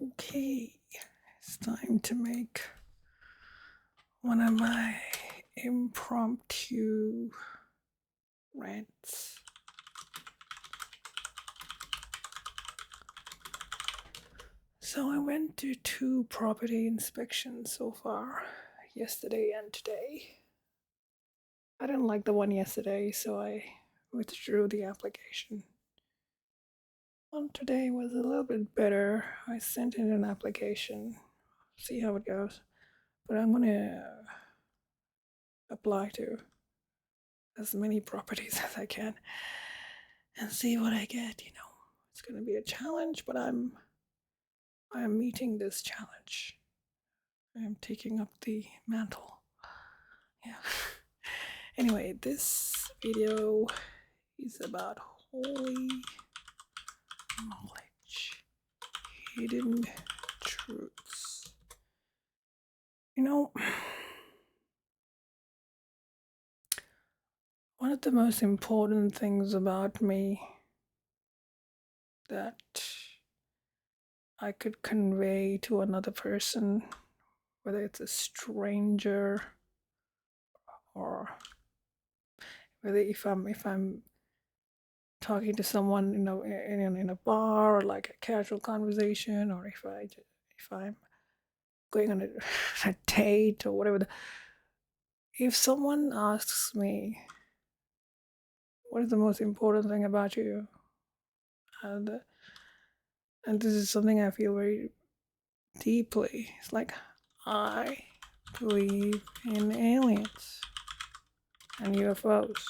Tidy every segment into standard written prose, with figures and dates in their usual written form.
Okay, it's time to make one of my impromptu rants. So I went to 2 property inspections so far, yesterday and today. I didn't like the one yesterday, so I withdrew the application. One today was a little bit better. I sent in an application, see how it goes. But I'm gonna apply to as many properties as I can and see what I get. It's gonna be a challenge, but I'm meeting this challenge. I'm taking up the mantle. Yeah. Anyway, this video is about holy knowledge, hidden truths. One of the most important things about me that I could convey to another person, whether it's a stranger or whether if I'm talking to someone in a bar or like a casual conversation, or if I'm going on a date or whatever. If someone asks me, what is the most important thing about you? And, and this is something I feel very deeply. It's like, I believe in aliens and UFOs.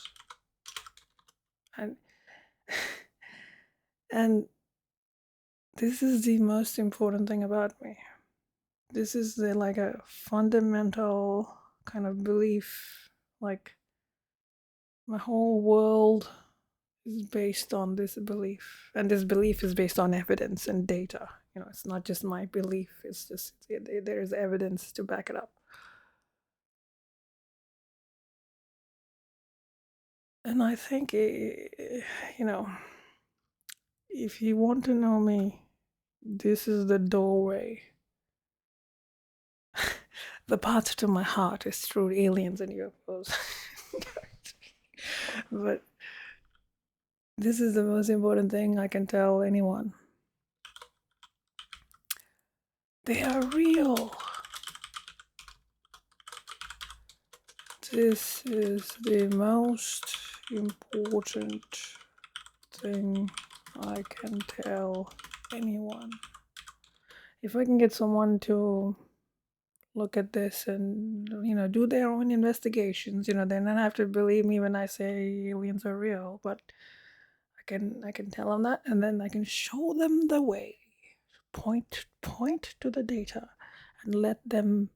And and this is the most important thing about me. This is like a fundamental kind of belief. Like, my whole world is based on this belief, and this belief is based on evidence and data. It's not just my belief. It's just there's evidence to back it up. And I think, if you want to know me, this is the doorway. The path to my heart is through aliens and UFOs. But this is the most important thing I can tell anyone. They are real. This is the most important thing I can tell anyone. If I can get someone to look at this and do their own investigations, they don't have to believe me when I say aliens are real, but I can tell them that, and then I can show them the way. Point to the data and let them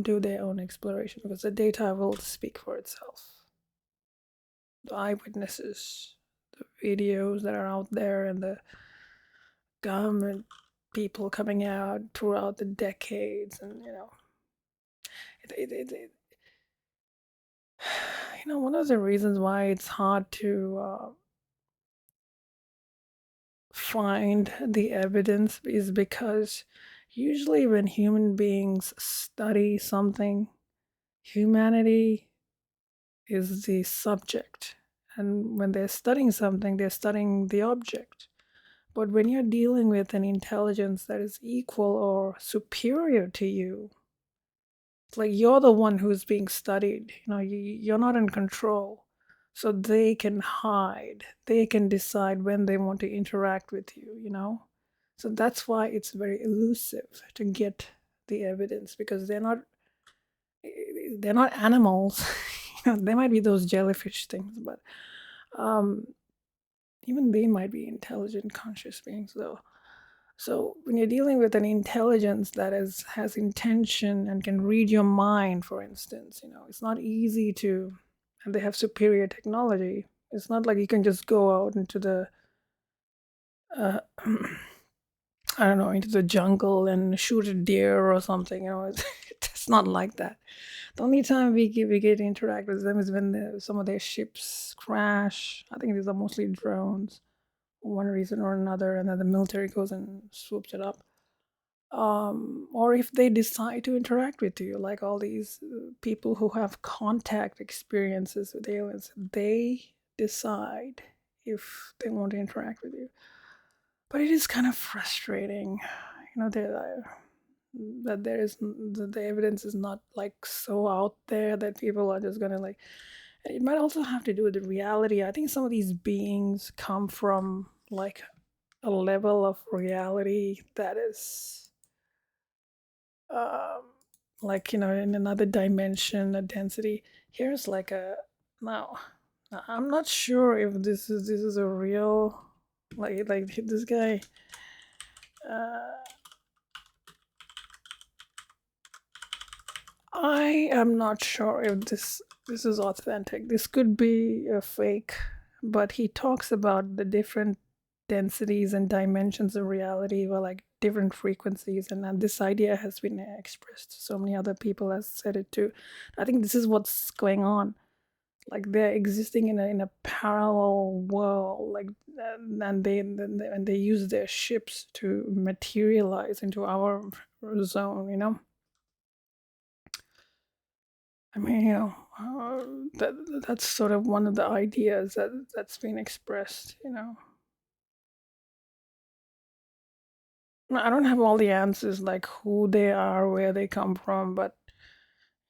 do their own exploration, because the data will speak for itself. The eyewitnesses, the videos that are out there, and the government people coming out throughout the decades, and one of the reasons why it's hard to find the evidence is because usually when human beings study something, humanity is the subject. And when they're studying something, they're studying the object. But when you're dealing with an intelligence that is equal or superior to you, it's like you're the one who's being studied. You're not in control. So they can hide. They can decide when they want to interact with you. So that's why it's very elusive to get the evidence, because they're not animals. They might be those jellyfish things, but even they might be intelligent, conscious beings, though. So when you're dealing with an intelligence that has intention and can read your mind, for instance, it's not easy to, and they have superior technology. It's not like you can just go out into the, I don't know, into the jungle and shoot a deer or something. It's not like that. The only time we get to interact with them is when some of their ships crash. I think these are mostly drones, one reason or another, and then the military goes and swoops it up. Or if they decide to interact with you, like all these people who have contact experiences with aliens, they decide if they want to interact with you. But it is kind of frustrating, that the evidence is not like so out there that people are just gonna like. It might also have to do with the reality. I think some of these beings come from like a level of reality that is um like in another dimension, a density. Here's like a now I'm not sure if this is a real like this guy. uh I am not sure if this is authentic. This could be a fake, but he talks about the different densities and dimensions of reality, well, like different frequencies, and this idea has been expressed. So many other people have said it too. I think this is what's going on. Like they're existing in a parallel world, like and they use their ships to materialize into our zone. I mean, that's sort of one of the ideas that's been expressed. I don't have all the answers, like who they are, where they come from, but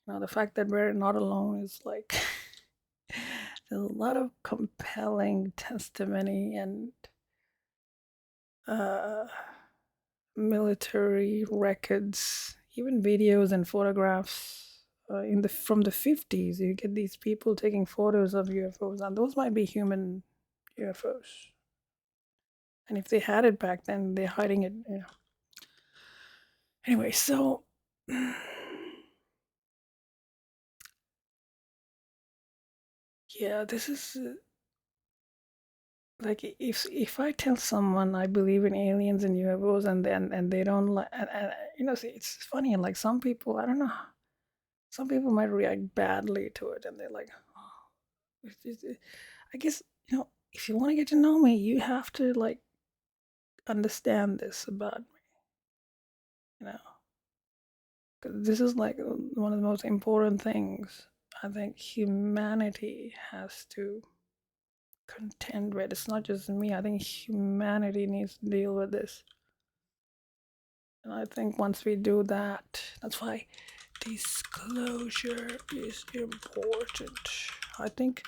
the fact that we're not alone is like there's a lot of compelling testimony and uh, military records, even videos and photographs in the from the 50s. You get these people taking photos of UFOs, and those might be human UFOs. And if they had it back then, they're hiding it. Anyway, so yeah, this is like if I tell someone I believe in aliens and UFOs, and they don't like, see, it's funny. Like some people, I don't know, some people might react badly to it, and they're like, oh, I guess if you want to get to know me, you have to like understand this about me, you know. 'Cause this is like one of the most important things I think humanity has to contend with. It's not just me. I think humanity needs to deal with this. And I think once we do that, that's why disclosure is important. I think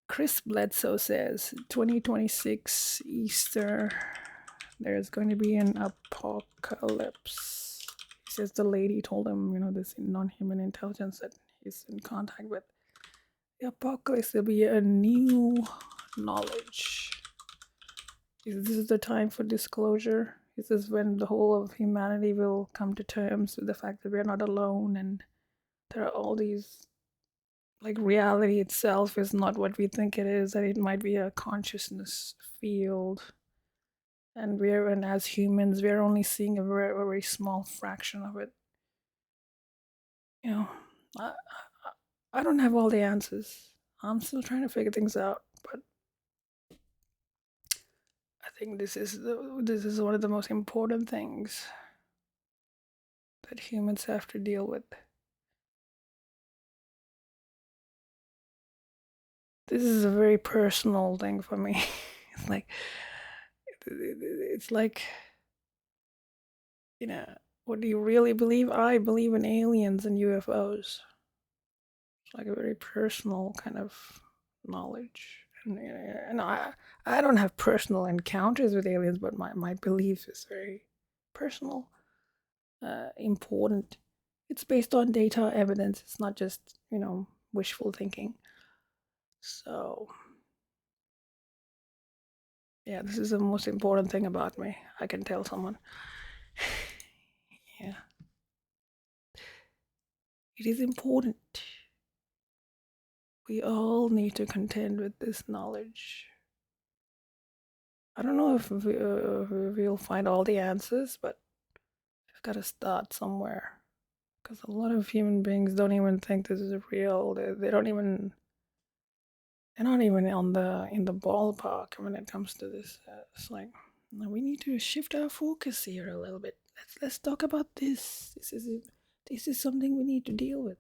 Chris Bledsoe says 2026 Easter, there's going to be an apocalypse. He says the lady told him, this non human intelligence that he's in contact with. The apocalypse will be a new knowledge. This is the time for disclosure. This is when the whole of humanity will come to terms with the fact that we're not alone, and there are all these, like, reality itself is not what we think it is, that it might be a consciousness field. And as humans, we're only seeing a very, very small fraction of it. You know, I, I don't have all the answers. I'm still trying to figure things out, but I think this is one of the most important things that humans have to deal with. This is a very personal thing for me. it's like it's like what do you really believe? I believe in aliens and UFOs. It's like a very personal kind of knowledge. And I don't have personal encounters with aliens, but my belief is very personal, important. It's based on data, evidence. It's not just wishful thinking. So yeah, this is the most important thing about me. I can tell someone. Yeah, it is important. We all need to contend with this knowledge. I don't know if we'll find all the answers, but we've got to start somewhere. Because a lot of human beings don't even think this is real. They don't even and not even in the ballpark when it comes to this. It's like, no, we need to shift our focus here a little bit. Let's talk about this. This is something we need to deal with.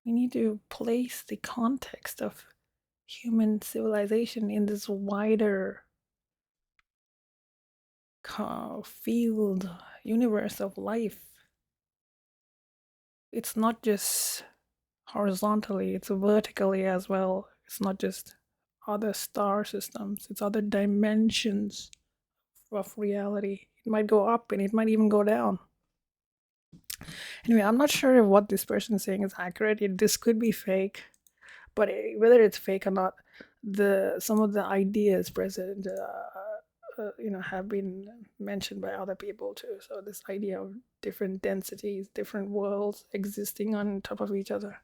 We need to place the context of human civilization in this wider field, universe of life. It's not just horizontally, it's vertically as well. It's not just other star systems, it's other dimensions of reality. It might go up and it might even go down. Anyway, I'm not sure if what this person is saying is accurate. This could be fake, but whether it's fake or not, some of the ideas present, have been mentioned by other people too. So this idea of different densities, different worlds existing on top of each other.